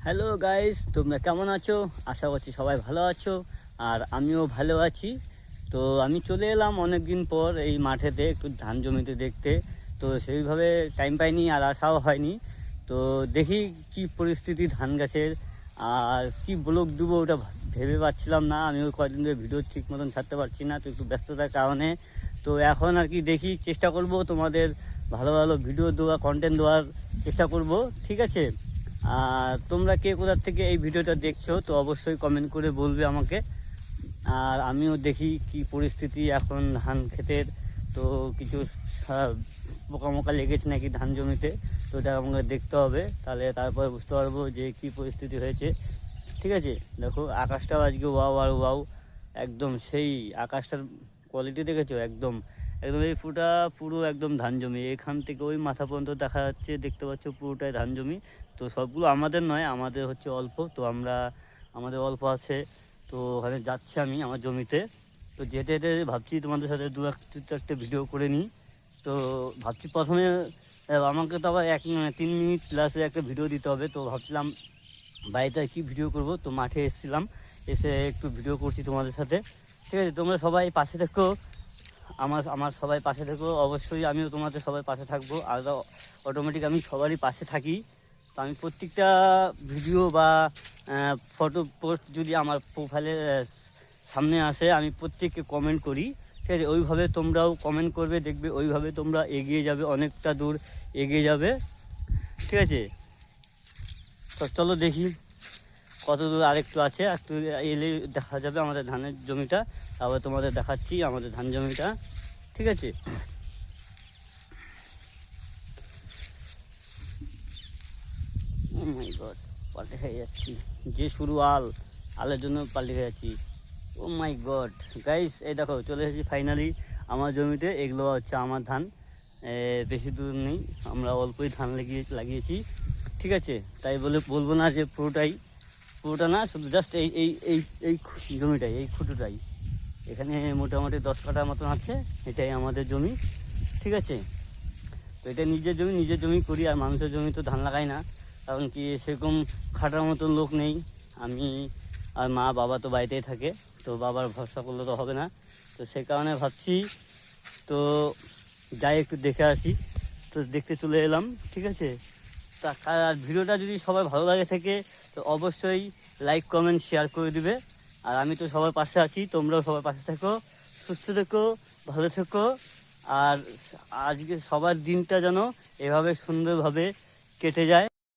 Hello guys, তোমরা কেমন আছো? আশা করছি সবাই ভালো আছো আর আমিও ভালো আছি। তো আমি চলে এলাম অনেক দিন পর এই মাঠেতে একটু ধান জমিতে দেখতে। তো সেইভাবে টাইম পাইনি আর আসাও হয়নি। তো দেখি কি পরিস্থিতি ধান গাছের আর কি ব্লগ দেবো ওটা ভেবে পাচ্ছিলাম না। আমি ওই কয়েকদিন ধরে ভিডিও ঠিক মতন ছাড়তে পারছি না, তো একটু ব্যস্ততার কারণে। তো এখন আর কি দেখি চেষ্টা করব তোমাদের ভালো ভালো ভিডিও দেওয়া, কন্টেন্ট দেওয়ার চেষ্টা করব, ঠিক আছে? আর তোমরা কে কোথা থেকে এই ভিডিওটা দেখছো তো অবশ্যই কমেন্ট করে বলবে আমাকে। আর আমিও দেখি কি পরিস্থিতি এখন ধান ক্ষেতের। তো কিছু পোকামোকা লেগেছে নাকি ধান জমিতে, তো ওটা আমাকে দেখতে হবে, তাহলে তারপরে বুঝতে পারবো যে কি পরিস্থিতি হয়েছে। ঠিক আছে, দেখো আকাশটাও আজকে ওয়াও আর ওয়াও, একদম সেই আকাশটার কোয়ালিটি দেখেছো? একদম একদম এই ফুটা পুরো একদম ধান জমি, এখান থেকে ওই মাথা পর্যন্ত দেখা যাচ্ছে, দেখতে পাচ্ছ পুরোটাই ধান জমি। তো সবগুলো আমাদের নয়, আমাদের হচ্ছে অল্প, তো আমাদের অল্প আছে। তো ওখানে যাচ্ছি আমি আমার জমিতে। তো যেতে যেতে ভাবছি তোমাদের সাথে দু একটা ভিডিও করে নিই। তো ভাবছি প্রথমে আমাকে তো আবার 3 মিনিট প্লাসে একটা ভিডিও দিতে হবে। তো ভাবছিলাম বাড়িতে কি ভিডিও করব, তো মাঠে এসেছিলাম, এসে একটু ভিডিও করছি তোমাদের সাথে। ঠিক আছে, তোমরা সবাই পাশে থেকো, আমার আমার সবাই পাশে থেকো, অবশ্যই আমিও তোমাদের সবাই পাশে থাকবো। আর অটোমেটিক আমি সবারই পাশে থাকি। তো আমি প্রত্যেকটা ভিডিও বা ফটো পোস্ট যদি আমার প্রোফাইলের সামনে আসে, আমি প্রত্যেককে কমেন্ট করি। ঠিক আছে, ওইভাবে তোমরাও কমেন্ট করবে, দেখবে ওইভাবে তোমরা এগিয়ে যাবে, অনেকটা দূর এগিয়ে যাবে। ঠিক আছে, তো চলো দেখি কত দূর আরেকটু আছে, একটু এলে দেখা যাবে আমাদের ধানের জমিটা। তারপরে তোমাদের দেখাচ্ছি আমাদের ধান জমিটা। ঠিক আছে, ও মাই গড, পাল্টে খেয়ে যাচ্ছি, যে শুরু আলের জন্য পাল্টে খেয়ে যাচ্ছি। ও মাই গড গাইস, এই দেখো চলে এসেছি ফাইনালি আমার জমিতে। এগুলো হচ্ছে আমার ধান, বেশি দূর নেই, আমরা অল্পই ধান লাগিয়েছি। ঠিক আছে, তাই বলবো না যে পুরোটা না, শুধু জাস্ট এই এই এই এই জমিটাই, এই খুঁটুটাই। এখানে মোটামুটি 10 কাঠার মতন আছে, এটাই আমাদের জমি। ঠিক আছে, তো এটা নিজের জমি করি, আর মানুষের জমি তো ধান লাগাই না, কারণ কি সেরকম খাটার মতন লোক নেই। আমি আর মা বাবা তো বাড়িতেই থাকে, তো বাবার ভরসা করলে তো হবে না। তো সেই কারণে ভাবছি, তো যাই একটু দেখে আসি। তো দেখতে চলে এলাম। ঠিক আছে, তা আর ভিডিওটা যদি সবাই ভালো লাগে থাকে তো অবশ্যই লাইক কমেন্ট শেয়ার করে দিবে। আর আমি তো সবার পাশে আছি, তোমরাও সবার পাশে থেকো, সুস্থ থেকো, ভালো থেকো। আর আজকে সবার দিনটা যেন এভাবে সুন্দরভাবে কেটে যায়।